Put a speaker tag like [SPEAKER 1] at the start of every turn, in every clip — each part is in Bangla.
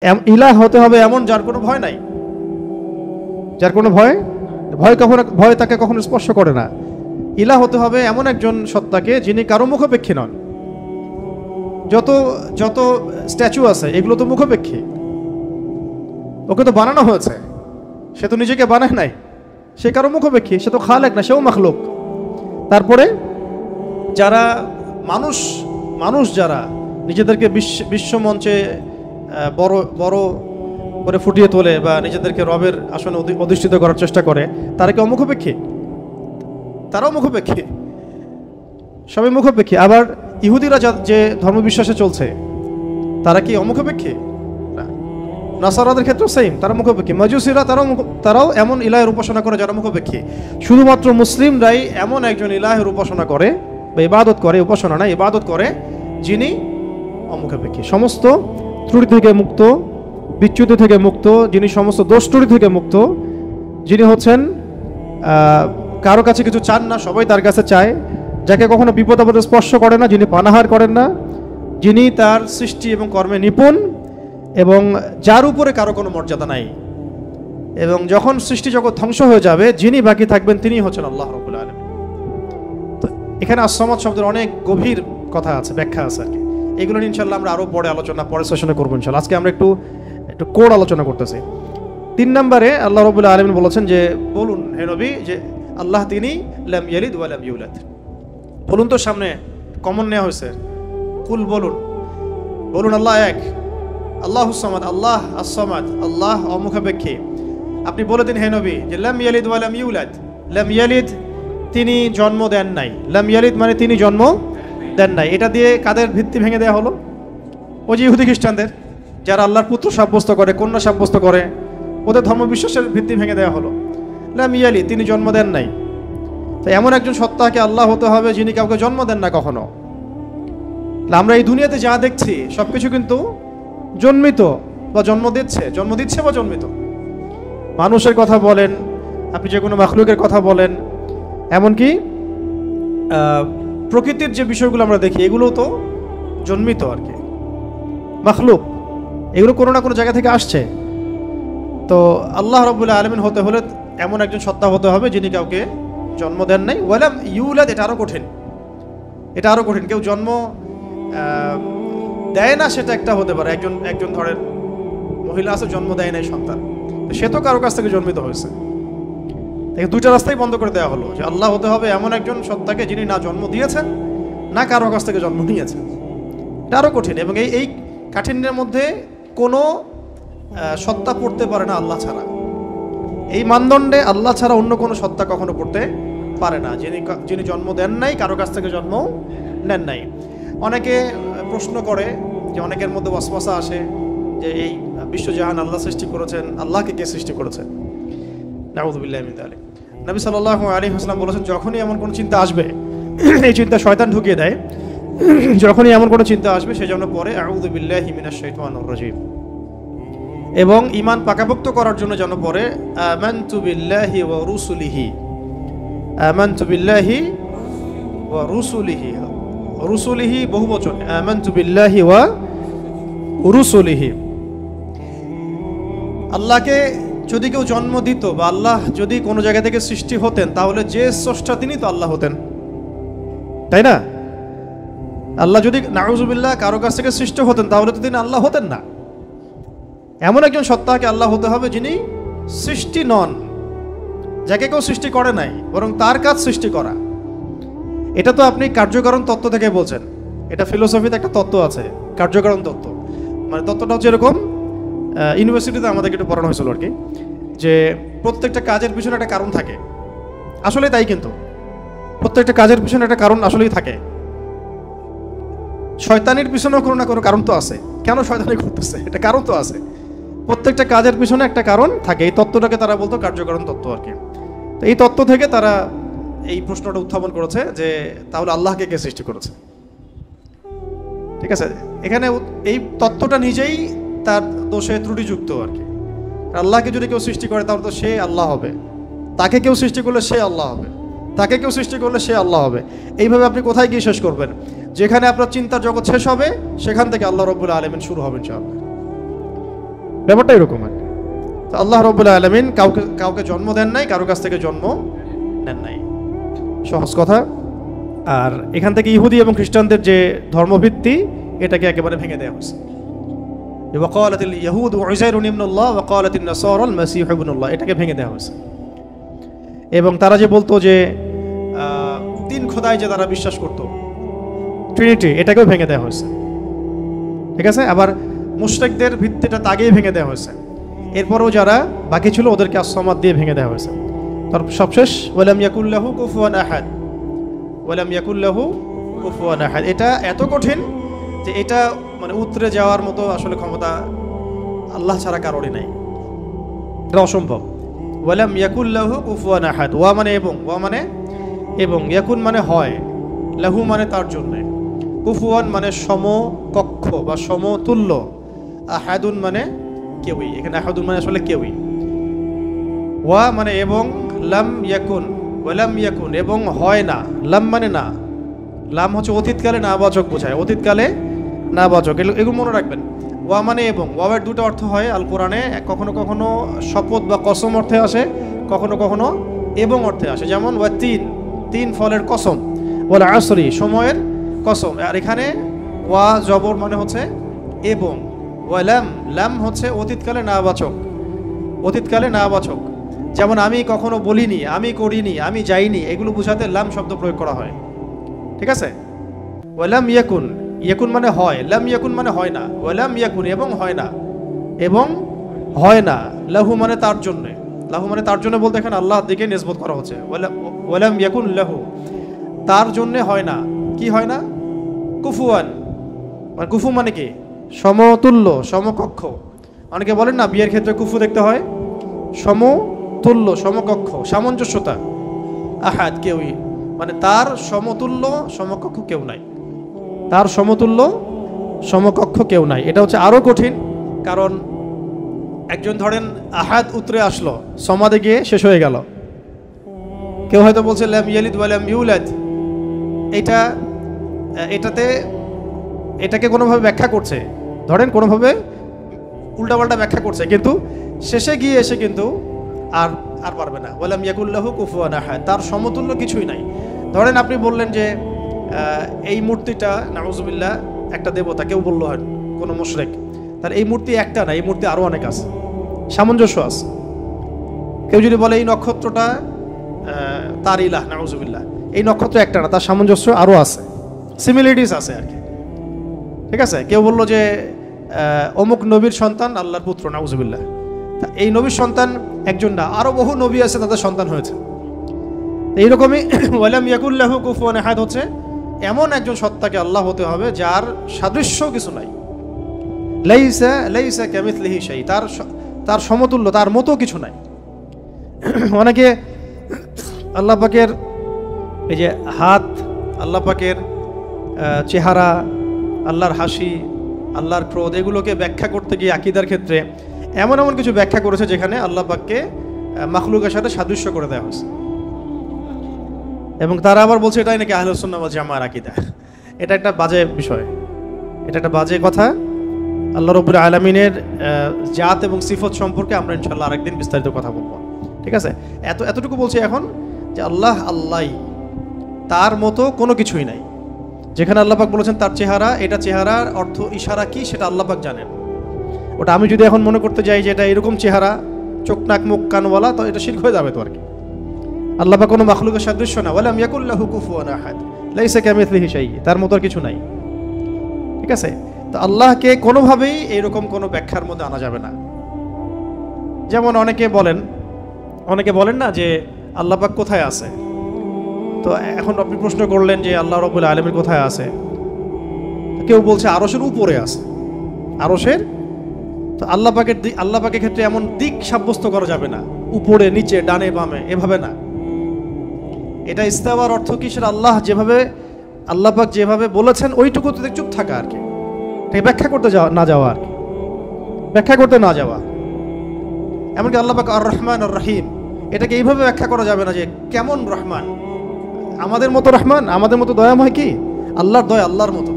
[SPEAKER 1] ইলাহ হতে হবে এমন যার কোনো ভয় নাই, যার কোনো ভয় তাকে কখনো স্পর্শ করে না। ইলাহ হতে হবে এমন একজন সত্তাকে যিনি কারো মুখাপেক্ষী নন। যত যত স্ট্যাচু আছে এগুলো তো মুখাপেক্ষী, ওকে তো বানানো হয়েছে, সে তো নিজেকে বানায় নাই, সে কারো মুখাপেক্ষী, সে তো খালেক না, সেও মাখলুক। তারপরে যারা মানুষ যারা নিজেদেরকে বিশ্ব মঞ্চে বড় বড় করে ফুটিয়ে তোলে বা নিজেদেরকে রবের আসনে অধিষ্ঠিত করার চেষ্টা করে, তারা কি অমুখাপেক্ষী? তারাও মুখাপেক্ষী, সবাই মুখাপেক্ষী। আবার ইহুদিরা যে ধর্মবিশ্বাসে চলছে তারা কি অমুখাপেক্ষী? নাসারাদের ক্ষেত্রেও সেম, তারা মুখাপেক্ষী। মাজুসিরা তারাও এমন ইলাহের উপাসনা করে যারা মুখাপেক্ষী। শুধুমাত্র মুসলিমরাই এমন একজন ইলাহের উপাসনা করে বা ইবাদত করে, উপাসনা না ইবাদত করে, যিনি অমুখাপেক্ষী, সমস্ত ত্রুটি থেকে মুক্ত, বিচ্যুতি থেকে মুক্ত, যিনি সমস্ত দোষ ত্রুটি থেকে মুক্ত, যিনি হচ্ছেন কারো কাছে কিছু চান না, সবাই তার কাছে চায়, যাকে কখনো বিপদ আপদে স্পর্শ করে না, যিনি পানাহার করেন না, যিনি তার সৃষ্টি এবং কর্মে নিপুণ, এবং যার উপরে কারো কোনো মর্যাদা নাই। এবং যখন সৃষ্টি জগৎ ধ্বংস হয়ে যাবে, যিনি বাকি থাকবেন তিনি হচ্ছেন আল্লাহ রাব্বুল আলামিন। তো এখানে as-সামাদ শব্দের অনেক গভীর কথা আছে, ব্যাখ্যা আছে আর কি। এগুলো ইনশাআল্লাহ আমরা আরো পরের সেশনে করবো ইনশাআল্লাহ। আজকে আমরা একটু কোড আলোচনা করতেছি। 3 নম্বরে আল্লাহ রাব্বুল আলামিন বলেছেন যে, বলুন হে নবী যে আল্লাহ তিনি লাম ইয়ালিদ ওয়া লাম ইউলাদ। বলুন তো, সামনে কমন নেওয়া হয়েছে, কুল বলুন আল্লাহ এক, আল্লাহুস সামাদ, আল্লাহ as-সামাদ, আল্লাহ অমুখাপেক্ষী। আপনি বলে দিন হে নবী যে লাম ইয়ালিদ ওয়া লাম ইউলাদ। লাম ইয়ালিদ তিনি জন্ম দেন নাই, লাম ইয়ালিদ মানে তিনি জন্ম দেন নাই। এটা দিয়ে কাদের ভিত্তি ভেঙে দেওয়া হলো? ওই যে ইহুদি খ্রিস্টানদের, যারা আল্লাহর পুত্র সাব্যস্ত করে, কন্যা সাব্যস্ত করে, ওদের ধর্মবিশ্বাসের ভিত্তি ভেঙে দেওয়া হলো। লাম ইয়ালিদ তিনি জন্ম দেন নাই। তাই এমন একজন সত্তাকে আল্লাহ হতে হবে যিনি কাউকে জন্ম দেন না কখনো। আমরা এই দুনিয়াতে যা দেখছি সবকিছু কিন্তু জন্মিত বা জন্ম দিচ্ছে বা জন্মিত। মানুষের কথা বলেন, আপনি যে কোনো মাখলুকের কথা বলেন, এমনকি প্রকৃতির যে বিষয়গুলো আমরা দেখি এগুলো তো জন্মিত আর কি, মাখলুক, এগুলো কোনো না কোনো জায়গা থেকে আসছে। তো আল্লাহ রাব্বুল আলামিন হতে হলে এমন একজন সত্তা হতে হবে যিনি কাউকে জন্ম দেন নাই। ওয়ালাম ইউলাদ, এটা আরো কঠিন। কেউ জন্ম দেয় না সেটা একটা হতে পারে, একজন ধরেন মহিলা আছে জন্ম দেয় নাই সন্তান, সে তো কারো কাছ থেকে জন্মিত হয়েছে। দুইটা রাস্তাই বন্ধ করে দেওয়া হলো যে আল্লাহ হতে হবে এমন একজন সত্তাকে যিনি না জন্ম দিয়েছেন না কারো কাছ থেকে জন্ম নিয়েছেন। এটা আরো কঠিন, এবং এই কাঠিন্যের মধ্যে কোনো সত্তা পড়তে পারে না আল্লাহ ছাড়া। এই মানদণ্ডে আল্লাহ ছাড়া অন্য কোনো সত্তা কখনো পড়তে পারে না, যিনি জন্ম দেন নাই, কারো কাছ থেকে জন্ম নেন নাই। অনেকে প্রশ্ন করে যে, অনেকের মধ্যে ওয়াসওয়াসা আসে যে এই বিশ্বজাহান আল্লাহ সৃষ্টি করেছেন, আল্লাহকে কে সৃষ্টি করেছেন? নাউযু বিল্লাহি মিন যালিক। নবী সাল্লাল্লাহু আলাইহি ওয়াসাল্লাম বলেছেন, যখনই এমন কোনো চিন্তা আসবে, এই চিন্তা শয়তান ঢুকিয়ে দেয়, যখনই এমন কোনো চিন্তা আসবে সেজন্য পরে আউযু বিল্লাহি মিনাশ শাইতানির রাজীম, এবং ঈমান পাকাপোক্ত করার জন্য যেন পরে আমানতু বিল্লাহি ওয়া রুসুলিহি। আমানতু বিল্লাহি ওয়া রুসুলিহি, রুসুলিহি বহুবচন, আমানতু বিল্লাহি ওয়া রুসুলিহি। আল্লাহকে যদি কেউ জন্ম দিত বা আল্লাহ যদি কোনো জায়গা থেকে সৃষ্টি হতেন, তাহলে যে স্রষ্টা তিনি তো আল্লাহ হতেন, তাই না? আল্লাহ যদি নাউজুবিল্লাহ কারো কাছ থেকে সৃষ্টি হতেন তাহলে তো তিনি আল্লাহ হতেন না। এমন একজন সত্তাকে আল্লাহ হতে হবে যিনি সৃষ্টি নন, যাকে কেউ সৃষ্টি করে নাই, বরং তার কাজ সৃষ্টি করা। এটা তো আপনি কার্যকারণ তত্ত্ব থেকে বলছেন, এটা ফিলোসফিতে একটা তত্ত্ব আছে, কার্যকারণ তত্ত্ব। মানে তত্ত্বটা হচ্ছে এরকম, ইউনিভার্সিটিতে আমাদেরকে একটু পড়ানো হয়েছিল আর কি, যে প্রত্যেকটা কাজের পিছনে একটা কারণ থাকে। আসলে তাই, কিন্তু প্রত্যেকটা কাজের পিছনে একটা কারণ আসলেই থাকে। শয়তানির পিছনেও কোনো না কোনো কারণ তো আছে, কেন শয়তানি করতেছে এটা কারণ তো আছে। প্রত্যেকটা কাজের পিছনে একটা কারণ থাকে। এই তত্ত্বটাকে তারা বলতো কার্যকারণ তত্ত্ব আর কি। তো এই তত্ত্ব থেকে তারা এই প্রশ্নটা উত্থাপন করেছে যে তাহলে আল্লাহকে কে সৃষ্টি করেছে? ঠিক আছে, এখানে এই তত্ত্বটা নিজেই তার দোষে ত্রুটিযুক্ত আর কি। আল্লাহকে যদি কেউ সৃষ্টি করে তাহলে তো সে আল্লাহ হবে, তাকে কেউ সৃষ্টি করলে সে আল্লাহ হবে, তাকে কেউ সৃষ্টি করলে সে আল্লাহ হবে। এইভাবে আপনি কোথায় গিয়ে শেষ করবেন? যেখানে আপনার চিন্তার জগৎ শেষ হবে সেখান থেকে আল্লাহ রাব্বুল আলামিন শুরু হবেন ইনশাআল্লাহ। ব্যাপারটা এরকম আর কি। তো আল্লাহ রাব্বুল আলামিন কাউকে কাউকে জন্ম দেন নাই, কারো কাছ থেকে জন্ম নেন নাই, সহজ কথা। আর এখান থেকে ইহুদি এবং খ্রিস্টানদের যে ধর্মভিত্তি, এটাকে একেবারে ভেঙে দেওয়া হয়েছে। ওয়াকালাতিল ইয়াহুদ উযাইরুন ইবনুল্লাহ ওয়া ক্বালাতিন নাসারা আল মাসীহু ইবনুল্লাহ, এটাকে ভেঙে দেওয়া হয়েছে। এবং তারা যে বলতো যে তিন খোদায় যে তারা বিশ্বাস করতো, ট্রিনিটি, এটাকেও ভেঙে দেওয়া হয়েছে। ঠিক আছে, আবার মুশরিকদের ভিত্তিটা আগেই ভেঙে দেওয়া হয়েছে। এরপরও যারা বাকি ছিল ওদেরকে আসসামাদ দিয়ে ভেঙে দেওয়া হয়েছে। তার সবশেষ ওয়ালাম ইয়াকুল্লাহু কুফুয়ান আহাদ, ওয়ালাম ইয়াকুল্লাহু কুফুয়ান আহাদ। এটা এত কঠিন যে এটা মানে উতরে যাওয়ার মতো আসলে ক্ষমতা আল্লাহ ছাড়া কারোরই নাই, এটা অসম্ভব। ওয়ালাম ইয়াকুল্লাহু কুফুয়ান আহাদ, ওয়া মানে এবং, ওয়া মানে এবং, ইয়াকুন মানে হয়, লাহু মানে তার জন্য, কুফুয়ান মানে সমকক্ষ বা সমতুল্য, আহাদুন মানে কেউই। এখানে আহাদুন মানে আসলে কেউই। ওয়া মানে এবং, লাম ইয়াকুন, ওয়ালাম ইয়াকুন এবং হয় না, লাম মানে না, লাম হচ্ছে অতীতকালে নাবাচক বোঝায়, অতীতকালে নাবাচক, এগুলো মনে রাখবেন। ওয়া মানে এবং, ওয়াবের দুটো অর্থ হয় আল কোরআনে, কখনো কখনো শপথ বা কসম অর্থে আসে, কখনো কখনো এবং অর্থে আসে। যেমন ওয়া তিন, তিন ফলের কসম, ওয়াল আসরি সময়ের কসম। আর এখানে ওয়া জবর মানে হচ্ছে এবং, ওয়া লাম, লাম হচ্ছে অতীতকালে নাবাচক, অতীতকালে নাবাচক। যেমন আমি কখনো বলিনি, আমি করিনি, আমি যাইনি, এগুলো বোঝাতে লাম শব্দ প্রয়োগ করা হয়। ঠিক আছে, ওয়ালাম ইয়াকুন, ইয়াকুন মানে হয়, লাম ইয়াকুন মানে হয় না, ওয়ালাম ইয়াকুন এবং হয় না, এবং হয় না, লাহু মানে তার জন্য, লাহু মানে তার জন্য বলতে এখানে আল্লাহর দিকে নিসবত করা হচ্ছে। ওয়ালাম ইয়াকুন লাহু, তার জন্য হয় না, কি হয় না, কুফুয়ান, মানে কুফু মানে কি, সমতুল্য, সমকক্ষ। অনেকে বলেন না বিয়ের ক্ষেত্রে কুফু দেখতে হয়, সমতুল্য, সমকক্ষ, সামঞ্জস্যতা। আহাদ কেউই, মানে তার সমতুল্য সমকক্ষ কেউ নাই, তার সমতুল্য সমকক্ষ কেউ নাই। এটা হচ্ছে আরো কঠিন, কারণ একজন ধরেন আহাদ উতরে আসলো, সমাদে গিয়ে শেষ হয়ে গেল। কেউ হয়তো বলছে লাম ইয়ালিদ ওয়া লাম ইউলাদ, এটাকে কোনোভাবে ব্যাখ্যা করছে, ধরেন কোনোভাবে উল্টাপাল্টা ব্যাখ্যা করছে, কিন্তু শেষে গিয়ে এসে কিন্তু আর পারবে না। ওয়ালাম ইয়াকুল্লাহু কুফুয়ান আহাদ, তার সমতুল্য কিছুই নাই। ধরেন আপনি বললেন যে এই মূর্তিটা নাউজুবিল্লাহ একটা দেবতা, কেউ বললো হয় কোনো মুশরিক, তার এই মূর্তি একটা না, এই মূর্তি আরো অনেক আছে, সামঞ্জস্য আছে। কেউ যদি বলে এই নক্ষত্রটা তার ইলাহ, নাউজুবিল্লাহ, এই নক্ষত্র একটা না, তার সামঞ্জস্য আরো আছে, সিমিলারিটিস আছে আর কি। ঠিক আছে, কেউ বললো যে অমুক নবীর সন্তান আল্লাহর পুত্র, নাউজুবিল্লাহ, এই নবীর সন্তান একজন না, আরো বহু নবী আছে তাদের সন্তান হয়েছে। এইরকমই ওয়ালাম ইয়াকুল্লাহু কুফুয়ান আহাদ হচ্ছে এমন একজন সত্তাকে আল্লাহ হতে হবে যার সাদৃশ্য কিছু নাই, লাইসা লাইসা কামিথলিহি শাই, তার সমতুল্য, তার মতো কিছু নাই। অনেকে আল্লাহ পাকের এই যে হাত, আল্লাহ পাকের চেহারা, আল্লাহর হাসি, আল্লাহর ক্রোধ, এগুলোকে ব্যাখ্যা করতে গিয়ে আকীদার ক্ষেত্রে এমন এমন কিছু ব্যাখ্যা করেছে যেখানে আল্লাহ পাককে মাখলুকের সাথে সাদৃশ্য করে দেওয়া হয়েছে। এবং তারা আবার বলছে এটাই নাকি আহলুস সুন্নাহ ওয়াল জামাআর আকীদা। এটা একটা বাজে বিষয়, এটা একটা বাজে কথা। আল্লাহ রাব্বুল আলামিনের জাত এবং সিফত সম্পর্কে আমরা ইনশাআল্লাহ আরেকদিন বিস্তারিত কথা বলবো। ঠিক আছে, এতটুকু বলছি এখন যে আল্লাহ আল্লাহই, তার মতো কোনো কিছুই নাই। যেখানে আল্লাহ পাক বলেছেন তার চেহারা, এটা চেহারার অর্থ ইশারা কি সেটা আল্লাহ পাক জানেন। ওটা আমি যদি এখন মনে করতে যাই যে এটা এরকম চেহারা, চোখ নাক মুখ কানওয়ালা, তো এটা শিরক হয়ে যাবে তো আর কি। আল্লাহ পাক কোনো মাখলুকের সাদৃশ্য না, ওয়ালাম ইয়াকুল্লাহু কুফুয়ান আহাদ, লাইসা কামিথলিহি শাই, তার মতো আর কিছু নাই। ঠিক আছে, তো আল্লাহকে কোনোভাবেই এরকম কোনো ব্যাখ্যার মধ্যে আনা যাবে না। যেমন অনেকে বলেন না যে আল্লাহ পাক কোথায় আছে। তো এখন আপনি প্রশ্ন করলেন যে আল্লাহ রাব্বুল আলামিন কোথায় আছে, কেউ বলছে আরশের উপরে আছে, আরশের। তো আল্লাহ পাকের ক্ষেত্রে এমন দিক সাব্যস্ত করা যাবে না, উপরে নিচে ডানে বামে, এভাবে না। এটা ইস্তাওয়ার অর্থ কি, সেটা আল্লাহ পাক যেভাবে বলেছেন ওইটুকুতে চুপ থাকা আর কি, ব্যাখ্যা করতে না যাওয়া আর কি, ব্যাখ্যা করতে না যাওয়া। এমনকি আল্লাহ পাক আর রহমান আর রহিম, এটাকে এইভাবে ব্যাখ্যা করা যাবে না যে কেমন রহমান, আমাদের মতো রহমান, আমাদের মতো দয়াময় কি, আল্লাহর দয়া আল্লাহর মতো,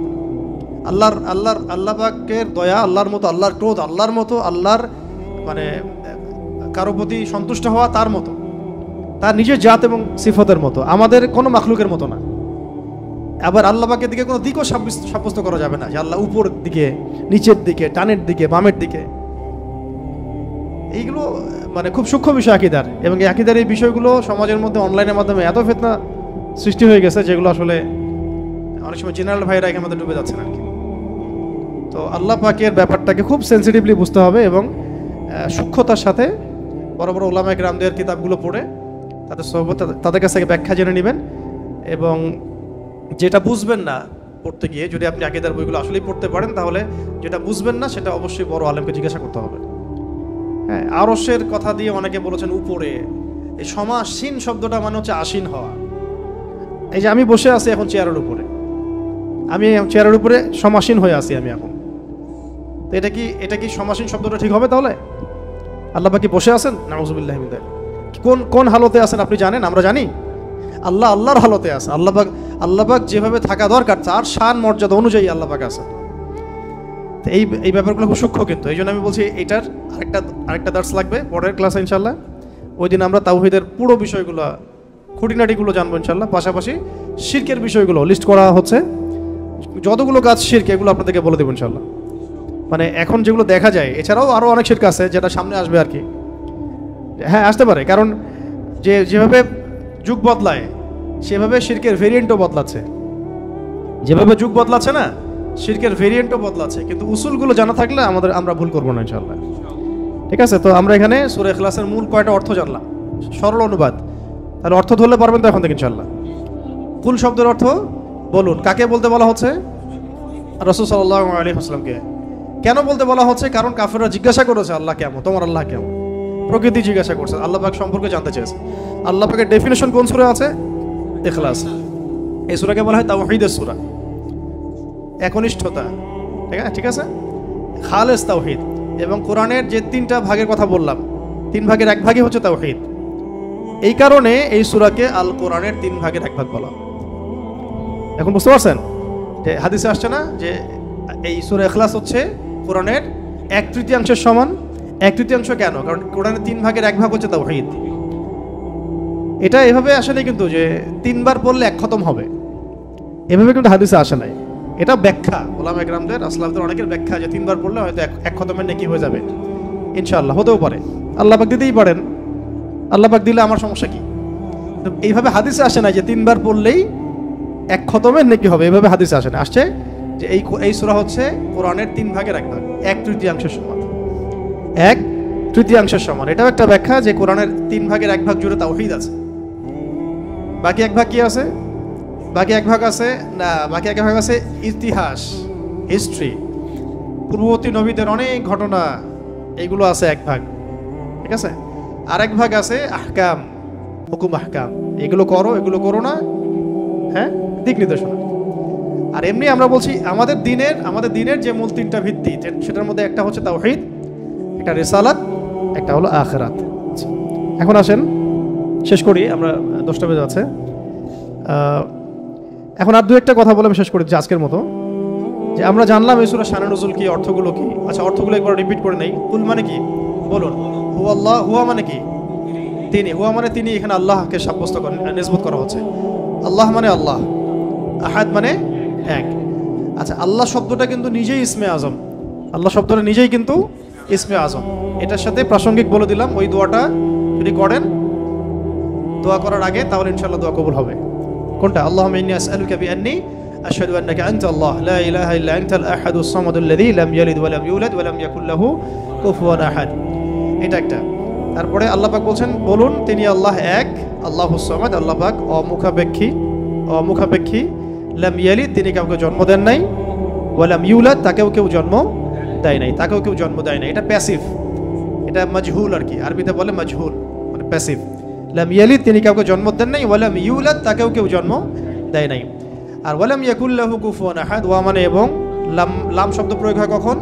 [SPEAKER 1] আল্লাহ পাকের দয়া আল্লাহর মতো, আল্লাহর ক্রোধ আল্লাহর মতো, আল্লাহর মানে কারো প্রতি সন্তুষ্ট হওয়া তার মতো, তার নিজের জাত এবং সিফতের মতো, আমাদের কোনো মাখলুকের মতো না। আবার আল্লাহ পাকের দিকে কোনো দিকও সাব্যস্ত করা যাবে না যে আল্লাহ উপরের দিকে, নিচের দিকে, ডানের দিকে, বামের দিকে। এইগুলো মানে খুব সূক্ষ্ম বিষয় আকীদার, এবং এই আকীদার এই বিষয়গুলো সমাজের মধ্যে অনলাইনের মাধ্যমে এত ফিতনা সৃষ্টি হয়ে গেছে যেগুলো আসলে অনেক সময় জেনারেল ভাইরা এখানে মধ্যে ডুবে যাচ্ছেন আর কি। তো আল্লাহ পাকের ব্যাপারটাকে খুব সেন্সিটিভলি বুঝতে হবে এবং সূক্ষ্মতার সাথে বড় বড় উলামায়ে কেরামদের কিতাবগুলো পড়ে তাদের সোহবত, তাদের কাছ থেকে ব্যাখ্যা জেনে নেবেন। এবং যেটা বুঝবেন না পড়তে গিয়ে, যদি আপনি আকীদার বইগুলো আসলেই পড়তে পারেন, তাহলে যেটা বুঝবেন না সেটা অবশ্যই বড় আলেমকে জিজ্ঞাসা করতে হবে। হ্যাঁ, আরশের কথা দিয়ে অনেকে বলেছেন উপরে। এই সমাসীন শব্দটা মানে হচ্ছে আসীন হওয়া। এই যে আমি বসে আছি এখন চেয়ারের উপরে, আমি চেয়ারের উপরে সমাসীন হয়ে আছি আমি এখন, তো এটা কি সমাসীন শব্দটা ঠিক হবে? তাহলে আল্লাহ পাক কি বসে আছেন? নাউযুবিল্লাহি মিন যালিক। কোন হালতে আছেন আপনি জানেন? আমরা জানি। আল্লাহর হালতে আছে। আল্লাহ পাক যেভাবে থাকা দরকার তার শান মর্যাদা অনুযায়ী আল্লাহ পাক আছে। তো এই ব্যাপারগুলো খুব সূক্ষ্ম, কিন্তু এই জন্য আমি বলছি এইটার আরেকটা দার্স লাগবে পরের ক্লাসে ইনশাল্লাহ। ওই দিন আমরা তাওহীদের পুরো বিষয়গুলো, খুঁটিনাটিগুলো জানবো ইনশাল্লাহ। পাশাপাশি শিরকের বিষয়গুলো লিস্ট করা হচ্ছে, যতগুলো কাজ শিরক এগুলো আপনাদেরকে বলে দেবো ইনশাল্লাহ। মানে এখন যেগুলো দেখা যায়, এছাড়াও আরও অনেক শিরক আছে যেটা সামনে আসবে আর কি। হ্যাঁ, আসতে পারে, কারণ যেভাবে যুগ বদলায় সেভাবে শিরকের ভেরিয়েন্টও বদলাচ্ছে। যেভাবে যুগ বদলাচ্ছে না, শিরকের ভেরিয়েন্টও বদলাচ্ছে। কিন্তু উসুলগুলো জানা থাকলে আমরা ভুল করবো না ইনশাআল্লাহ। ঠিক আছে? তো আমরা এখানে সূরা ইখলাসের মূল কয়টা অর্থ জানলাম, সরল অনুবাদ। তাহলে অর্থ ধরলে পারবেন তো এখন থেকে ইনশাআল্লাহ। কুল শব্দের অর্থ বলুন। কাকে বলতে বলা হচ্ছে? রাসূল সাল্লাল্লাহু আলাইহি ওয়াসাল্লামকে। কেন বলতে বলা হচ্ছে? কারণ কাফেররা জিজ্ঞাসা করেছে আল্লাহ কেমন, তোমার আল্লাহ কেমন, প্রকৃতি জিজ্ঞাসা করছে, আল্লাহ পাক সম্পর্কে জানতে চেয়েছে। আল্লাহ পাকের ডেফিনেশন কোন সূরা আছে? ইখলাস। এই সূরাকে বলা হয় তাওহীদের সূরা, একনিষ্ঠতা। ঠিক আছে, খালেস তাওহীদ। এবং কোরআনের যে 3টা ভাগের কথা বললাম, 3 ভাগের 1 ভাগই হচ্ছে তাওহীদ। এই কারণে এই সূরাকে আল কোরআনের 3 ভাগের 1 ভাগ বলা। এখন বুঝতে পারছেন যে হাদিসে আসছে না যে এই সূরা ইখলাস হচ্ছে কোরআনের 1/3 সমান। 1/3 কেন? কারণ কোরআনের 3 ভাগের 1 ভাগ হচ্ছে তাওহীদ। এটা এভাবে আসে নাই কিন্তু যে 3 বার পড়লে 1 খতম হবে, এভাবে কিন্তু হাদিসে আসে নাই। এটা ব্যাখ্যা, উলামায়ে কেরামদের, আসলাফদের অনেকের ব্যাখ্যা যে 3 বার পড়লে হয়তো 1 খতমের নেকি হয়ে যাবে। ইনশাআল্লাহ হতেও পারে, আল্লাহ পাক দিতেই পারেন। আল্লাহ পাক দিলে আমার সমস্যা কি? তো এইভাবে হাদিসে আসে না যে 3 বার পড়লেই 1 খতমের নেকি হবে, এইভাবে হাদিসে আসে না। আসছে যে এই সূরা হচ্ছে কোরআনের 3 ভাগের 1 ভাগ, 1/3 সমান। 1/3 সমান, এটাও একটা ব্যাখ্যা যে কোরআনের 3 ভাগের 1 ভাগ জুড়ে তাওহীদ আছে। বাকি 1 ভাগ কি আছে? বাকি 1 ভাগ আছে না, বাকি 1 ভাগ আছে ইতিহাস, হিস্ট্রি, পূর্ববর্তী নবীদের অনেক ঘটনা, এইগুলো আছে 1 ভাগ। ঠিক আছে? আর 1 ভাগ আছে আহকাম, হুকুম আহকাম, এগুলো করো এগুলো করো না, হ্যাঁ, দিক নির্দেশনা। আর এমনি আমরা বলছি আমাদের দিনের যে মূল 3টা ভিত্তি, সেটার মধ্যে একটা হচ্ছে তাওহীদ, একটা রিসালাত, একটা হলো আখিরাত। এখন আসেন শেষ করি, আমরা 10টা বেজে যাচ্ছে। এখন আর 2-1টা কথা বলে আমি শেষ করি আজকের মতো। যে আমরা জানলাম এই সূরা শানে নুজুল কি, অর্থগুলো কি। আচ্ছা, অর্থগুলো একবার রিপিট করে নেই। কুল মানে কি বলুন? হুয়া আল্লাহ। হুয়া মানে কি? তিনি। হুয়া মানে তিনি। এখানে আল্লাহকে সাব্যস্ত করেন, নিসবত করা হচ্ছে। আল্লাহ মানে আল্লাহ, আহাদ মানে এক। আচ্ছা, আল্লাহ শব্দটা কিন্তু নিজেই ইসমে আজম। আল্লাহ শব্দটা নিজেই কিন্তু ইসমে আজম। এটার সাথে প্রাসঙ্গিক বলে দিলাম, ওই দোয়াটা যদি করেন দোয়া করার আগে, তাহলে ইনশাআল্লাহ দোয়া কবুল হবে। কোনটা? আল্লাহুম্মা ইন্নী আসআলুকা বিআন্নী আশহাদু আন্নাকা আনতা আল্লাহ লা ইলাহা ইল্লা আনতাল আহাদুস সামাদুল লাযী লাম ইয়ালিদ ওয়া লাম ইউলাদ ওয়া লাম ইয়াকুল লাহু কুফুয়ান আহাদ। এটা একটা। তারপরে আল্লাহ পাক বলছেন বলুন তিনি আল্লাহ এক, আল্লাহুস সামাদ, আল্লাহ পাক অমুখাপেক্ষী, লাম ইয়ালিদ তিনি কাউকে জন্ম দেন নাই, ওয়া লাম ইউলাদ তাকেও কেউ জন্ম দেয় নাই। এটা প্যাসিভ, এটা মাজহুল আর কি, আরবিতে বলে মাজহুল, মানে প্যাসিভ। লাম ইয়ালিদ তিনি কাউকে জন্ম দেন নাই, ওয়া লাম ইউলাদ তাকেও কেউ জন্ম দেয় নাই। আর ওয়া লাম ইয়াকুল লাহু কুফুয়ান আহাদ, ওয়া মানে এবং, লাম শব্দ প্রয়োগ হয় কখন?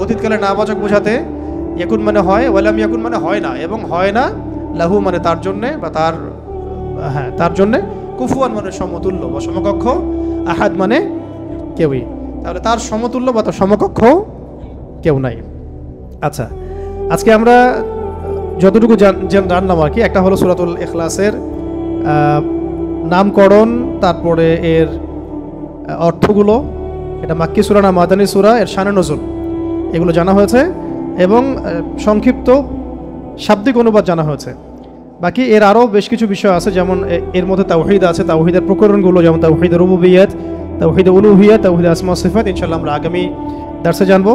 [SPEAKER 1] অতীতকালে নাবাচক বোঝাতে। ইয়াকুন মানে হয়, ওয়া লাম ইয়াকুন মানে হয় না, এবং হয় না, লাহু মানে তার জন্যে বা তার জন্যে, কুফুয়ান মানে সমতুল্য বা সমকক্ষ, আহাদ মানে কেউই। তাহলে তার সমতুল্য বা তার সমকক্ষ কেউ নাই। আচ্ছা, আজকে আমরা যতটুকু জানলাম আর কি, একটা হলো সূরাতুল ইখলাসের নামকরণ, তারপরে এর অর্থগুলো, এটা মাক্কি সূরা না মাদানী সূরা, এর শানে নজুল, এগুলো জানা হয়েছে এবং সংক্ষিপ্ত শাব্দিক অনুবাদ জানা হয়েছে। বাকি এর আরও বেশ কিছু বিষয় আছে, যেমন এর মধ্যে তাওহীদ আছে, তাওহীদের প্রকরণগুলো, যেমন তাওহীদ রুবুবিয়্যাত, তাওহীদ উলুহিয়্যাত, তাওহীদ আসমা সিফাত, ইনশাআল্লাহ আমরা আগামী দার্সে জানবো।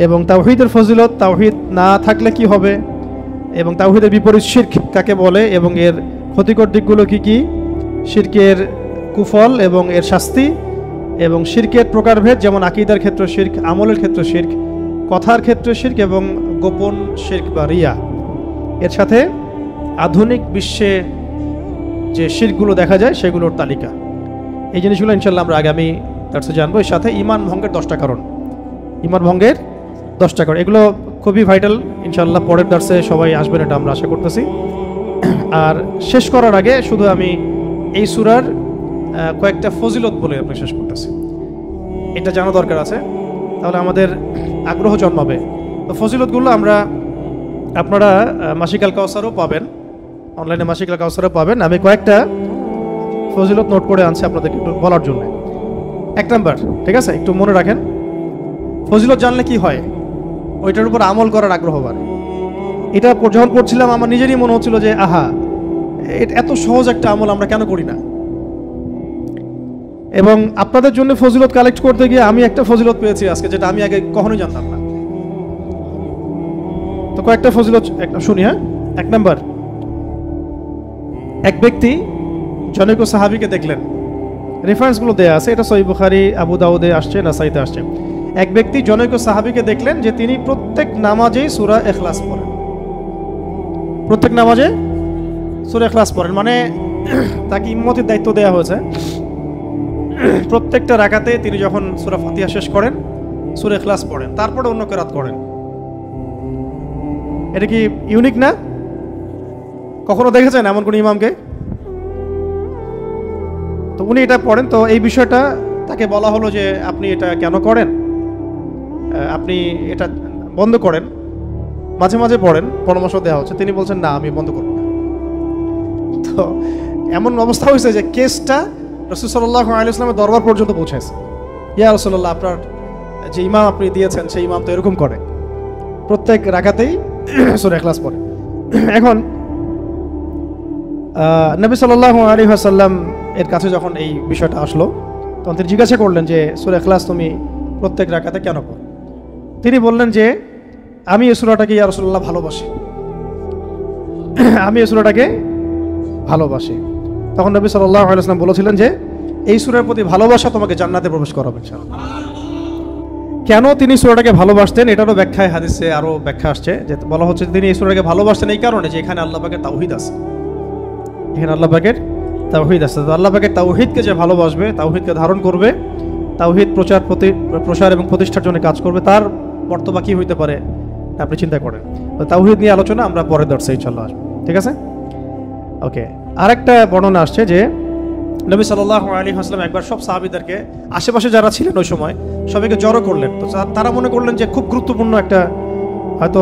[SPEAKER 1] এবং তাওহীদের ফজিলত, তাওহীদ না থাকলে কি হবে, এবং তাওহীদের বিপরীত শিরক কাকে বলে, এবং এর ক্ষতিকর দিকগুলো কি কি, শিরকের কুফল এবং এর শাস্তি, এবং শিরকের প্রকারভেদ, যেমন আকীদার ক্ষেত্রে শিরক, আমলের ক্ষেত্রে শিরক, কথার ক্ষেত্রে শিরক এবং গোপন শিরক বা রিয়া। এর সাথে আধুনিক বিশ্বে যে শিরকগুলো দেখা যায় সেগুলোর তালিকা। এই জিনিসগুলো ইনশাআল্লাহ আমরা আগামী দার্সে জানবো। এর সাথে ঈমান ভঙ্গের 10টা কারণ, ঈমান ভঙ্গের 10টা কারণ, এগুলো খুবই ভাইটাল। ইনশাআল্লাহ পরের দার্সে সবাই আসবেন, এটা আমরা আশা করতেছি। আর শেষ করার আগে শুধু আমি এই সূরার কয়েকটা ফজিলত বলে আপনি শেষ করতেছি, এটা জানা দরকার আছে, তাহলে আমাদের আগ্রহ জন্মাবে। তো ফজিলতগুলো আপনারা মাসিক আল কাউসারও পাবেন, অনলাইনে মাসিক আল কাউসারও পাবেন। আমি কয়েকটা ফজিলত নোট করে আনছি আপনাদেরকে একটু বলার জন্য। 1 নাম্বার, ঠিক আছে, একটু মনে রাখেন, ফজিলত জানলে কি হয়, ওইটার উপর আমল করার আগ্রহ বাড়ে। এটা যখন পড়ছিলাম আমার নিজেরই মনে হচ্ছিল যে আহা, এত সহজ একটা আমল আমরা কেন করি না। এবং আপনাদের জন্য ফজিলত কালেক্ট করতে গিয়ে আমি একটা ফজিলত পেয়েছি আজকে, যেটা আমি আগে কখনোই জানতাম না। তো কয়েকটা ফজিলত শুনি। হ্যাঁ, 1 নাম্বার, এক ব্যক্তি জনৈক সাহাবীকে দেখলেন, রেফারেন্সগুলো দেয়া আছে, এটা সহিহ বুখারী, আবু দাউদে আসছে, নাসাইতে আসছে। এক ব্যক্তি জনৈক সাহাবীকে দেখলেন যে তিনি প্রত্যেক নামাজেই সূরা ইখলাস পড়েন, প্রত্যেক নামাজে সূরা ইখলাস পড়েন, মানে তাকে ইমামতির দায়িত্ব দেওয়া হয়েছে। প্রত্যেকটা রাকাতে তিনি যখন সূরা ফাতিহা শেষ করেন সূরা ইখলাস পড়েন, তারপরে অন্য কিরাত করেন। এটা কি ইউনিক না? কখনো দেখেছেন এমন কোন ইমামকে? তো উনি এটা পড়েন। তো এই বিষয়টা তাকে বলা হলো যে আপনি এটা কেন করেন, আপনি এটা বন্ধ করেন, মাঝে মাঝে পড়েন, পরামর্শ দেওয়া হচ্ছে। তিনি বলছেন না, আমি বন্ধ করব না। তো এমন অবস্থা হয়েছে যে কেসটা রাসূল সাল্লাল্লাহু আলাইহি ওয়াসাল্লামের দরবার পর্যন্ত পৌঁছেছে। ইয়া রাসূলুল্লাহ, আপনার যে ইমাম আপনি দিয়েছেন সেই ইমাম তো এরকম করে, প্রত্যেক রাকাতেই সূরা ইখলাস পড়ে। এখন নবী সাল্লাল্লাহু আলাইহি ওয়াসাল্লাম এর কাছে যখন এই বিষয়টা আসলো, তখন তিনি জিজ্ঞাসা করলেন যে সূরা ইখলাস তুমি প্রত্যেক রাকাতে কেন পড়ো? তিনি বললেন যে আমি এই সূরাটাকে ইয়া রাসূলুল্লাহ ভালোবাসি, আমি এই সূরাটাকে ভালোবাসি। তখন নবী সাল্লাল্লাহু আলাইহি ওয়াসাল্লাম বলেছিলেন যে এই সূরার প্রতি ভালোবাসা তোমাকে জান্নাতে প্রবেশ করাবে ইনশাআল্লাহ। কেন তিনি সূরাটাকে ভালোবাসতেন এটারও ব্যাখ্যায় হাদিসে আরও ব্যাখ্যা আসছে, যে বলা হচ্ছে তিনি এই সূরাটাকে ভালোবাসতেন এই কারণে যে এখানে আল্লাহ পাকের তাওহীদ আছে, এখানে আল্লাহ পাকের তাওহীদ আছে। তো আল্লাহ পাকের তাওহীদকে যে ভালোবাসবে, তাওহীদকে ধারণ করবে, তাওহীদ প্রচার এবং প্রতিষ্ঠার জন্য কাজ করবে, তার মর্তবা কি হইতে পারে আপনি চিন্তা করেন। তো তাওহীদ নিয়ে আলোচনা আমরা পরের দর্শে ইনশাআল্লাহ আসবো, ঠিক আছে? ওকে, আরেকটা বর্ণনা আসছে যে নবী সাল্লাল্লাহু আলাইহি ওয়াসাল্লাম একবার সব সাহাবীদেরকে, আশেপাশে যারা ছিলেন ওই সময়, সবাইকে জড়ো করলেন। তো তারা মনে করলেন যে খুব গুরুত্বপূর্ণ একটা হয়তো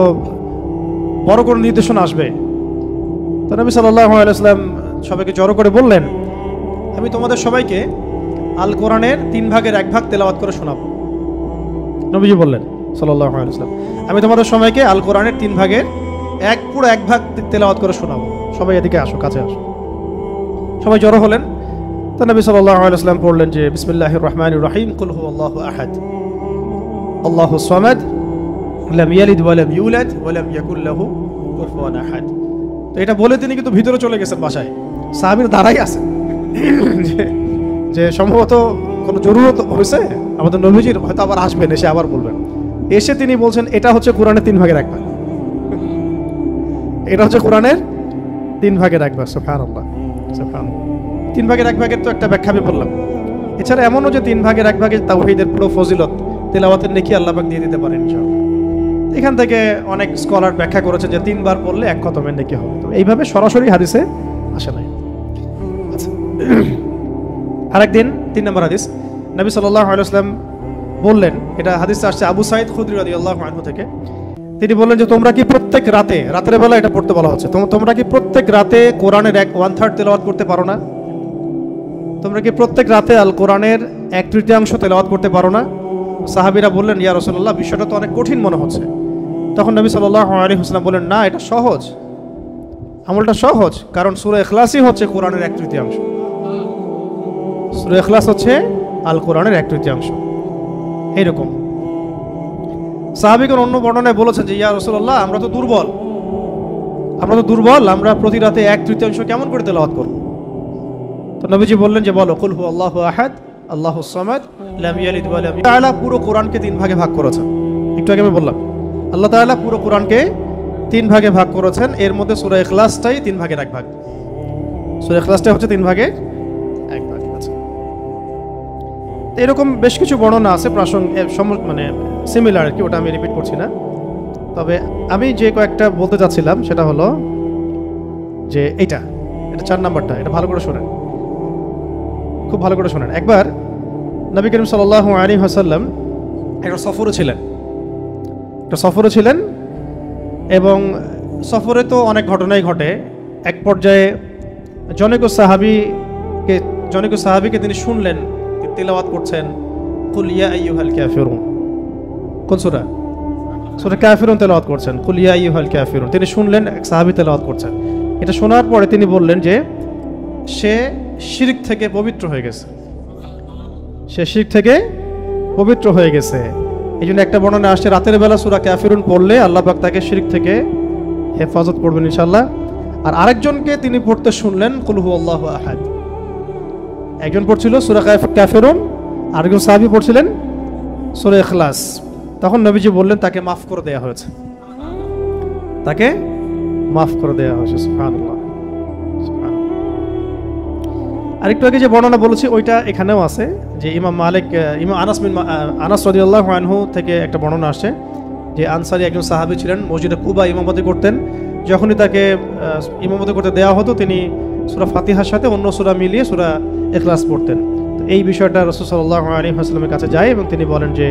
[SPEAKER 1] বড় কোনো নির্দেশনা আসবে। তো নবী সাল্লাল্লাহু আলাইহি ওয়াসাল্লাম সবাইকে জড়ো করে বললেন, আমি তোমাদের সবাইকে আল কোরআনের 3 ভাগের 1 ভাগ তেলাওয়াত করে শোনাবো। নবীজি বললেন সাল্লাল্লাহু আলাইহি ওয়াসাল্লাম, আমি তোমাদের সবাইকে আল কোরআনের 3 ভাগের পুরো 1 ভাগ তেলাওয়াত করে শোনাবো, সবাই এদিকে আসো, কাছে আসো। সবাই জড়ো হলেন। তো নবী সাল্লাল্লাহু আলাইহি ওয়াসাল্লাম পড়লেন যে বিসমিল্লাহির রহমানির রহিম, কুল হুয়াল্লাহু আহাদ, আল্লাহুস সামাদ, লাম ইয়ালিদ ওয়া লাম ইউলাদ ওয়া লাম ইয়াকুল লাহু কুফুয়ান আহাদ। তো এটা বলে তিনি কিন্তু ভিতরে চলে গেছেন বাসায়, সাহাবীরা দাঁড়াই আছেন যে সম্ভবত কোনো জরুরত হয়েছে আমাদের নবীজির, হয়তো আবার আসবেন, এসে আবার বলবেন। এসে তিনি বলছেন এটা হচ্ছে কোরআনের 3 ভাগের 1 ভাগ, এটা হচ্ছে কোরআনের 3 ভাগের 1 ভাগ। সুবহানাল্লাহ, সুবহানাল্লাহ। 3 ভাগের 1 ভাগের তো একটা ব্যাখ্যা আমি বললাম। এছাড়া এমনও যে 3 ভাগের 1 ভাগে তাওহীদের পুরো ফজিলত, তেলাওয়াতের নেকি আল্লাহ পাক দিয়ে দিতে পারেন ইনশাআল্লাহ। এখান থেকে অনেক স্কলার ব্যাখ্যা করেছেন যে 3 বার পড়লে 1 খতমের নেকি হবে। তো এইভাবে সরাসরি হাদিসে আসে নাই। আচ্ছা, আরেকদিন 3 নম্বর হাদিস, নবী সাল্লাল্লাহু আলাইহি ওয়াসাল্লাম বললেন, এটা হাদিসে আসছে আবু সাঈদ খুদরি রাদিয়াল্লাহু আনহু থেকে, তিনি বললেন যে তোমরা কি প্রত্যেক রাতের বেলা এটা পড়তে বলা হচ্ছে, তোমরা কি প্রত্যেক রাতে কোরআনের 1/3 তেলাওয়াত করতে পারো না? তোমরা কি প্রত্যেক রাতে আল কোরআনের 1/3 তেলাওয়াত করতে পারো না? সাহাবীরা বললেন, ইয়া রাসূলুল্লাহ, বিষয়টা তো অনেক কঠিন মনে হচ্ছে। তখন নবী সাল্লাল্লাহু আলাইহি ওয়াসাল্লাম বললেন, না, এটা সহজ, আমলটা সহজ, কারণ সূরা ইখলাসই হচ্ছে কোরআনের 1/3। সূরা ইখলাস হচ্ছে আল কোরআনের 1/3। এইরকম সাহাবীগণ অন্য বর্ণনায় বলেছেন যে, ইয়া রাসূলুল্লাহ, আমরা তো দুর্বল, আমরা প্রতি রাতে 1/3 কেমন করে তেলাওয়াত করব? তো নবীজি বললেন যে, বলো, কুল হু আল্লাহু আহাদ আল্লাহুস সামাদ লাম ইয়ালিদ ওয়া লাম ইউলাদ। তাআলা পুরো কোরআনকে 3 ভাগে ভাগ করেছেন। একটু আগে আমি বললাম, আল্লাহ তাআলা পুরো কোরআনকে 3 ভাগে ভাগ করেছেন। এর মধ্যে সূরা ইখলাসটাই 3 ভাগের 1 ভাগ। সূরা ইখলাসটা হচ্ছে 3 ভাগের 1 ভাগ। আছে এরকম বেশ কিছু বর্ণনা আছে মানে সিমিলার আর কি, ওটা আমি রিপিট করছি না। তবে আমি যে কয়েকটা বলতে চাচ্ছিলাম সেটা হলো যে এটা 4 নাম্বারটা, এটা ভালো করে শোনেন, খুব ভালো করে শোনেন। একবার নবী করিম সাল্লাল্লাহু আলাইহি ওয়াসাল্লাম একটা সফরে ছিলেন এবং সফরে তো অনেক ঘটনাই ঘটে। এক পর্যায়ে জনৈক সাহাবীকে তিনি শুনলেন তিলাওয়াত করছেন কুল ইয়া আইয়ুহাল কাফিরুন। কোন সূরা? সূরা কাফিরুন তেলাওয়াত করছেন, কুল ইয়া আইয়ুহাল কাফিরুন। তিনি শুনলেন এক সাহাবী তেলাওয়াত করছেন। এটা শোনার পরে তিনি বললেন যে সে শিরক থেকে পবিত্র হয়ে গেছে। এই জন্য একটা বর্ণনা আসছে, রাতের বেলা সূরা কাফিরুন পড়লে আল্লাহ পাক তাকে শিরক থেকে হেফাজত করবেন ইনশাআল্লাহ। আর আরেকজনকে তিনি পড়তে শুনলেন কুল হু আল্লাহু আহাদ। একজন পড়ছিল সূরা কাফিরুন, আরেকজন সাহাবী পড়ছিলেন সূরা ইখলাস। তখন নবীজি বললেন তাকে মাফ করে দেয়া হয়েছে, সুবহানাল্লাহ। আরেকটু আগে যে বর্ণনা বলেছি ওইটা এখানেও আছে, যে ইমাম আনাস রাদিয়াল্লাহু আনহু থেকে একটা বর্ণনা আসছে যে আনসারী একজন সাহাবী ছিলেন, মসজিদে কুবা ইমামতি করতেন। যখনই তাকে ইমামতি করতে দেওয়া হতো তিনি সূরা ফাতিহার সাথে অন্য সূরা মিলিয়ে সূরা ইখলাস পড়তেন। তো এই বিষয়টা রাসূল সাল্লাল্লাহু আলাইহি ওয়াসাল্লামের কাছে যায় এবং তিনি বলেন যে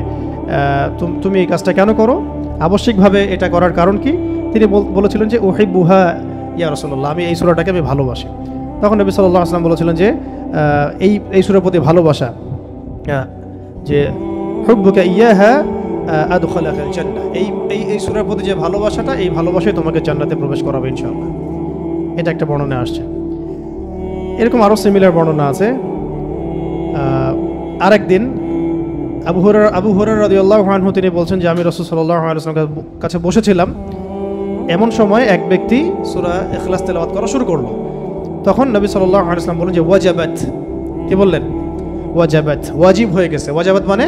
[SPEAKER 1] তুমি এই কাজটা কেন করো, আবশ্যিকভাবে এটা করার কারণ কি? তিনি বলেছিলেন যে উহিব্বুহা ইয়া রাসূলুল্লাহ, আমি এই সূরাটাকে আমি ভালোবাসি। তখন নবী সাল্লাল্লাহু আলাইহি ওয়াসাল্লাম বলেছিলেন যে এই সূরার প্রতি ভালোবাসা, যে হুব্বুকা ইয়াহা আদখালাকাল জান্নাহ, এই সূরার প্রতি যে ভালোবাসাটা, এই ভালোবাসাই তোমাকে জান্নাতে প্রবেশ করাবে ইনশাআল্লাহ। এটা একটা বর্ণনা আসছে। এরকম আরো সিমিলার বর্ণনা আছে। আরেকদিন আবু হুরায়রা রাদিয়াল্লাহু আনহু তিনি বলছেন যে আমি রাসূল সাল্লাল্লাহু আলাইহি ওয়াসাল্লামের কাছে বসেছিলাম, এমন সময় এক ব্যক্তি সূরা ইখলাস তেলাওয়াত করা শুরু করলো। তখন নবী সাল্লাল্লাহু আলাইহি ওয়াসাল্লাম বললেন যে ওয়াজাবাত। কি বললেন? ওয়াজাবাত, ওয়াজিব হয়ে গেছে। ওয়াজাবাত মানে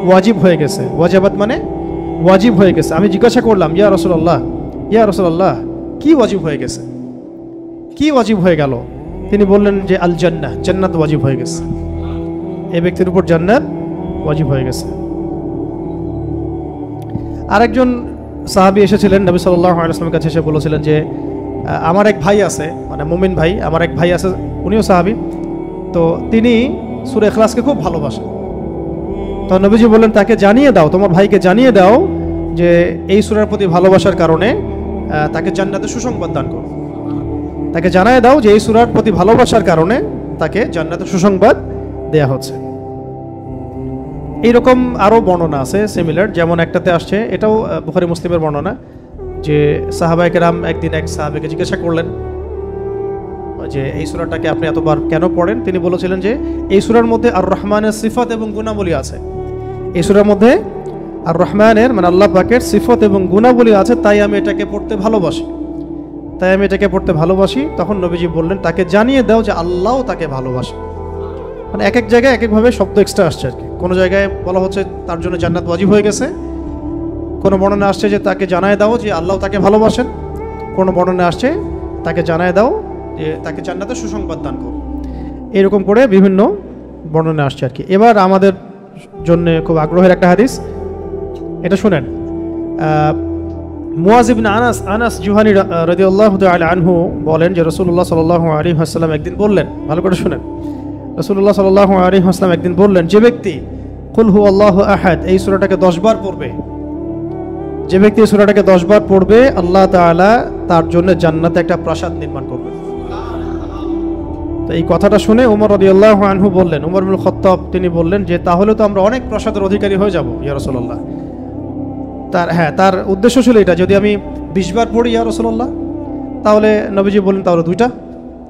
[SPEAKER 1] ওয়াজিব হয়ে গেছে। ওয়াজাবাত মানে ওয়াজিব হয়ে গেছে। আমি জিজ্ঞাসা করলাম, ইয়া রাসূলুল্লাহ, কি ওয়াজিব হয়ে গেছে, কি ওয়াজিব হয়ে গেল? তিনি বললেন যে আল জান্নাহ, জান্নাত ওয়াজিব হয়ে গেছে, এই ব্যক্তির উপর জান্নাত ওয়াজিব হয়ে গেছে। আরেকজন সাহাবী এসেছিলেন নবী সাল্লাল্লাহু আলাইহি ওয়াসাল্লামের কাছে, এসে বলেছিলেন যে আমার এক ভাই আছে, মানে মুমিন ভাই, আমার এক ভাই আছে, উনিও সাহাবী, তো তিনি সূরা ইখলাসকে খুব ভালোবাসেন। তো নবীজি বললেন তাকে জানিয়ে দাও, তোমার ভাইকে জানিয়ে দাও যে এই সূরার প্রতি ভালোবাসার কারণে তাকে জান্নাতে সুসংবাদ দান করো। তাকে জানিয়ে দাও যে এই সূরার প্রতি ভালোবাসার কারণে তাকে জান্নাতে সুসংবাদ দেয়া হচ্ছে। এইরকম আরও বর্ণনা আছে সিমিলার, যেমন একটাতে আসছে, এটাও বুখারী মুসলিমের বর্ণনা, যে সাহাবায়ে কেরাম একদিন এক সাহাবীকে জিজ্ঞাসা করলেন যে এই সূরাটাকে আপনি এতবার কেন পড়েন? তিনি বলেছিলেন যে এই সূরার মধ্যে আর রহমানের সিফাত এবং গুণাবলী আছে, এই সূরার মধ্যে আর রহমানের মানে আল্লাহ পাকের সিফত এবং গুণাবলী আছে, তাই আমি এটাকে পড়তে ভালোবাসি। তখন নবীজি বললেন তাকে জানিয়ে দাও যে আল্লাহও তাকে ভালোবাসে। মানে এক এক জায়গায় এক একভাবে শব্দ এক্সট্রা আসছে আর কি। কোনো জায়গায় বলা হচ্ছে তার জন্য জান্নাত ওয়াজিব হয়ে গেছে, কোনো বর্ণনা আসছে যে তাকে জানায় দাও যে আল্লাহ তাকে ভালোবাসেন, কোনো বর্ণনা আসছে তাকে জানায় দাও যে তাকে জান্নাতে সুসংবাদ দান করো। এরকম করে বিভিন্ন বর্ণনা আসছে আর কি। এবার আমাদের জন্য খুব আগ্রহের একটা হাদিস, এটা শুনেন। মুয়াজ ইবনে আনাস জুহানী রাদিয়াল্লাহু তাআলা আনহু বলেন যে রাসূলুল্লাহ সাল্লাল্লাহু আলাইহি ওয়াসাল্লাম একদিন বললেন, ভালো করে শুনেন, রাসূলুল্লাহ সাল্লাল্লাহু আলাইহি ওয়াসাল্লাম একদিন বললেন, যে ব্যক্তি কুল হু আল্লাহু আহাদ এই সূরাটাকে 10 বার পড়বে, যে ব্যক্তি এই সূরাটাকে 10 বার পড়বে আল্লাহ তাআলা তার জন্য জান্নাতে একটা প্রাসাদ নির্মাণ করবেন। তো এই কথাটা শুনে ওমর রাদিয়াল্লাহু আনহু বললেন, ওমর ইবনে খাত্তাব তিনি বললেন যে তাহলে তো আমরা অনেক প্রাসাদের অধিকারী হয়ে যাব ইয়া রাসূলুল্লাহ। তার উদ্দেশ্য ছিল এটা, যদি আমি 20 বার পড়ি ইয়া রাসূলুল্লাহ তাহলে নবীজি বললেন তাহলে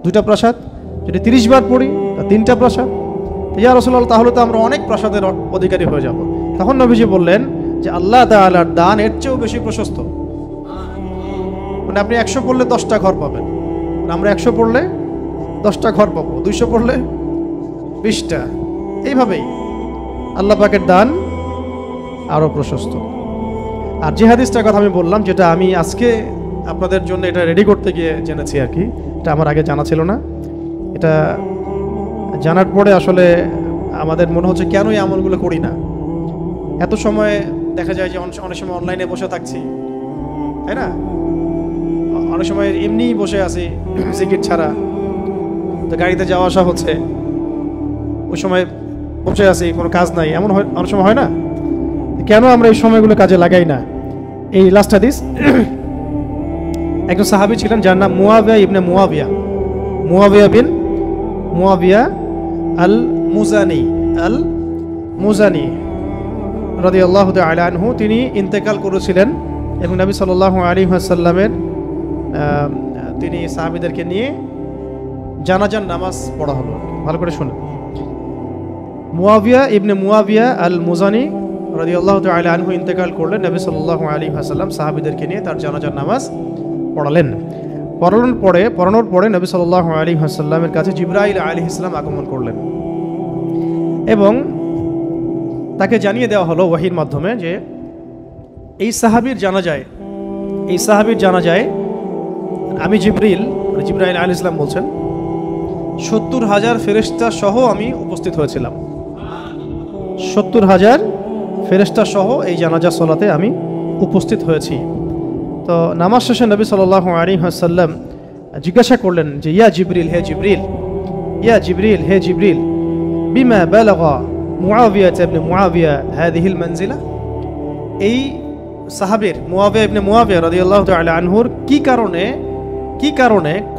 [SPEAKER 1] দুইটা প্রাসাদ, যদি 30 বার পড়ি তা 3টা প্রাসাদ, ইয়া রাসূলুল্লাহ তাহলে তো আমরা অনেক প্রাসাদের অধিকারী হয়ে যাব। তখন নবীজি বললেন যে আল্লাহ তাআলার দান এর চেয়েও বেশি প্রশস্ত, মানে আপনি 100 পড়লে 10টা ঘর পাবেন, আমরা 100 পড়লে 10টা ঘর পাবো, 200 পড়লে 20টা। এইভাবেই আল্লাহ পাকের দান আরো প্রশস্ত। আর যে হাদিসটার কথা আমি বললাম, যেটা আমি আজকে আপনাদের জন্য এটা রেডি করতে গিয়ে জেনেছি আর কি, এটা আমার আগে জানা ছিল না। এটা জানার পরে আসলে আমাদের মনে হচ্ছে কেন এই আমলগুলো করি না। এত সময় দেখা যায় যে অনেক সময় অনলাইনে বসে থাকছি, তাই না? অনেক সময় এমনি বসে আছি জিকির ছাড়া, তো গাড়িতে যাওয়া আসা হচ্ছে, ওই সময় বসে আছি, কোনো কাজ নাই, এমন অনেক সময় হয় না? কেন আমরা এই সময়গুলো কাজে লাগাই না? এই লাস্ট হাদিস, একজন সাহাবী ছিলেন যার নাম মুয়াবিয়া ইবনে মুয়াবিয়া বিন মুয়াবিয়া আল মুজানি রাদিয়াল্লাহু তাআলা আনহু। তিনি ইন্তেকাল করেছিলেন এবং নবী সাল্লাল্লাহু আলাইহি ওয়াসাল্লামের তিনি সাহাবীদেরকে নিয়ে জানাজার নামাজ পড়া হলো। ভালো করে শুনুন, মুয়াবিয়া ইবনে মুয়াবিয়া আল মুজানি রাদিয়াল্লাহু তাআলা আনহু ইন্তেকাল করলেন, নবী সাল্লাল্লাহু আলাইহি ওয়াসাল্লাম সাহাবীদেরকে নিয়ে তার জানাজার নামাজ পড়ালেন। পড়ানোর পরে নবী সাল্লাল্লাহু আলাইহি ওয়াসাল্লামের কাছে জিবরাইল আলাইহিস সালাম আগমন করলেন এবং তাকে জানিয়ে দেওয়া হলো ওয়াহির মাধ্যমে যে এই সাহাবীর জানাজায় আমি জিবরাইল আলাইহিস সালাম বলছেন 70,000 ফেরেশতা সহ আমি উপস্থিত হয়েছিলাম। 70,000 ফেরেশতা সহ এই জানাজা সালাতে আমি উপস্থিত হয়েছি। তো নামাজ শেষে নবী সাল্লাল্লাহু আলাইহি ওয়াসাল্লাম জিজ্ঞাসা করলেন যে ইয়া জিবরিল হে জিবরিল বিমা বালাগা মুআবিয়া ইবনে মুআবিয়া হাদিহিল মানজিলা। এই সাহাবীর মুআবিয়া ইবনে মুআবিয়া রাদিয়াল্লাহু তাআলা আনহুর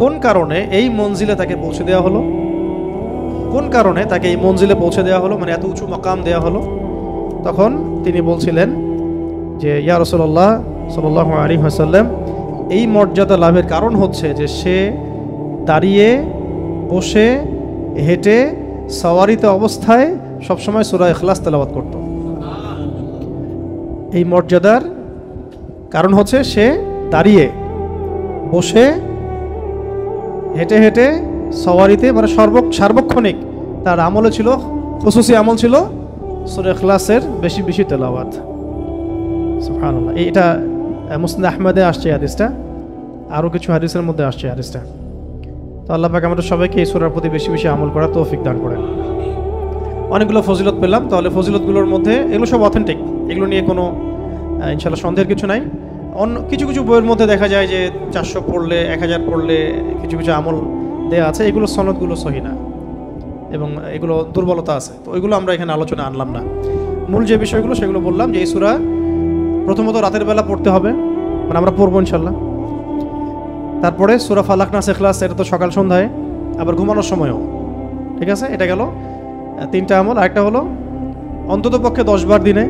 [SPEAKER 1] কোন কারণে এই মঞ্জিলে তাকে পৌঁছে দেওয়া হলো, মানে এত উঁচু মাকাম দেওয়া হলো? তখন তিনি বলছিলেন যে ইয়া রাসূলুল্লাহ সাল্লাল্লাহু আলাইহি ওয়াসাল্লাম, এই মর্যাদা লাভের কারণ হচ্ছে যে সে দাঁড়িয়ে, বসে, হেঁটে, সওয়ারিতে অবস্থায় সবসময় সূরা ইখলাস তেলাওয়াত করত। এই মর্যাদার কারণ হচ্ছে সে দাঁড়িয়ে, বসে, হেঁটে হেঁটে, সওয়ারিতে, মানে সার্বক্ষণিক তার আমলে ছিল, খুসুসি আমল ছিল সূরা ইখলাসের বেশি বেশি তেলাওয়াত। সুবহানাল্লাহ। এটা মুসনাদ আহমদে আসছে হাদিসটা, আরও কিছু হাদিসের মধ্যে আসছে হাদিসটা। তো আল্লাহ পাক আমাদের সবাইকে এই সূরার প্রতি বেশি বেশি আমল করার তৌফিক দান করেন। অনেকগুলো ফজিলত পেলাম, তাহলে ফজিলতগুলোর মধ্যে এগুলো সব অথেন্টিক, এগুলো নিয়ে কোনো ইনশাআল্লাহ সন্দেহের কিছু নাই। অন্য কিছু বইয়ের মধ্যে দেখা যায় যে 400 পড়লে, 1000 পড়লে কিছু আমল দেয়া আছে, এগুলো সনদগুলো সহি না এবং এগুলো দুর্বলতা আছে। তো ওইগুলো আমরা এখানে আলোচনা আনলাম না। মূল যে বিষয়গুলো সেগুলো বললাম যে এই সূরা প্রথমত রাতের বেলা পড়তে হবে, মানে আমরা পড়বো ইনশাআল্লাহ। তারপরে সূরা ফালাক, নাস, ইখলাস, এটা তো সকাল সন্ধ্যায়, আবার ঘুমানোর সময়ও, ঠিক আছে? এটা গেল 3টা আমল। আরেকটা হলো অন্তত পক্ষে 10 বার দিনে,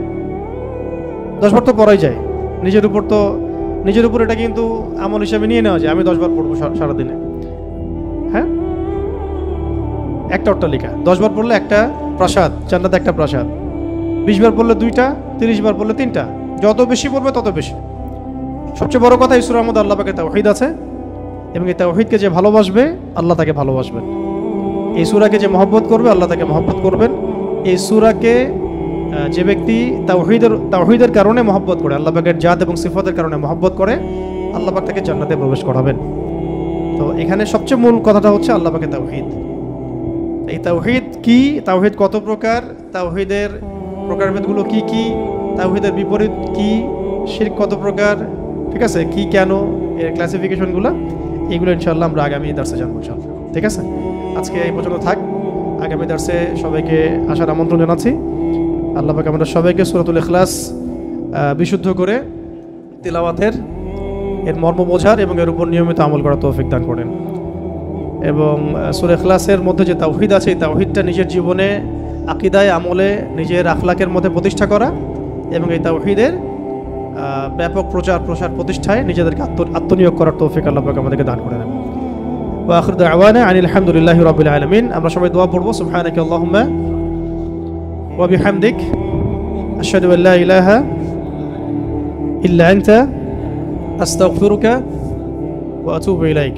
[SPEAKER 1] 10 বার তো পড়াই যায়, নিজের উপর এটা কিন্তু আমল হিসেবে নিয়ে নেওয়া যায়। আমি 10 বার পড়বো সারাদিনে, হ্যাঁ, একটা অট্টালিকা, 10 বার পড়লে একটা প্রাসাদ, জান্নাতে একটা প্রাসাদ, 20 বার পড়লে 2টা, 30 বার পড়লে 3টা, যত বেশি পড়বে তত বেশি। সবচেয়ে বড় কথা, এই সূরার মধ্যে আল্লাহ পাকের তাওহীদ আছে এবং এই তাওহীদকে যে ভালোবাসবে আল্লাহ তাকে ভালোবাসবেন। এই সূরাকে যে মহব্বত করবে আল্লাহ তাকে মহব্বত করবেন। এই সূরাকে যে ব্যক্তি তাওহীদের কারণে মহব্বত করে, আল্লাহ পাকের জাত এবং সিফাতের কারণে মহব্বত করে, আল্লাহ পাক তাকে জান্নাতে প্রবেশ করাবেন। তো এখানে সবচেয়ে মূল কথাটা হচ্ছে আল্লাহ পাকের তাওহীদ। এই তাওহীদ কি, তাওহীদ কত প্রকার, তাওহীদের প্রকারভেদগুলো কি কি, তাওহীদের বিপরীত কি, শিরক কত প্রকার, ঠিক আছে, কি কেন, এর ক্লাসিফিকেশনগুলো, এগুলো ইনশাআল্লাহ আমরা আগামী দার্সে জানবো ইনশাআল্লাহ। ঠিক আছে, আজকে এই পর্যন্ত থাক। আগামী দার্সে সবাইকে আসার আমন্ত্রণ জানাচ্ছি। আল্লাহ পাক আমাদের সবাইকে সূরাতুল ইখলাস বিশুদ্ধ করে তিলাওয়াতের, এর মর্ম বোঝার এবং এর উপর নিয়মিত আমল করার তৌফিক দান করেন। এবং সূরা ইখলাসের মধ্যে যে তাওহীদ আছে, এই তাওহীদটা নিজের জীবনে আকীদায় আমলে নিজের আখলাকের মধ্যে প্রতিষ্ঠা করা এবং এই তাওহীদের ব্যাপক প্রচার প্রতিষ্ঠায় নিজেদেরকে আত্মনিয়োগ করার তৌফিক আল্লাহ পাক আমাদেরকে দান করেন। ওয়া আখিরু দাওয়ানা আনিল হামদুলিল্লাহি রাব্বিল আলামিন। আমরা সবাই দোয়া পড়ব, সুবহানাকা আল্লাহুম্মা ওয়া বিহামদিক আশহাদু আল্লা ইলাহা ইল্লা আনতা আস্তাগফিরুকা ওয়া আতুবু ইলাইক।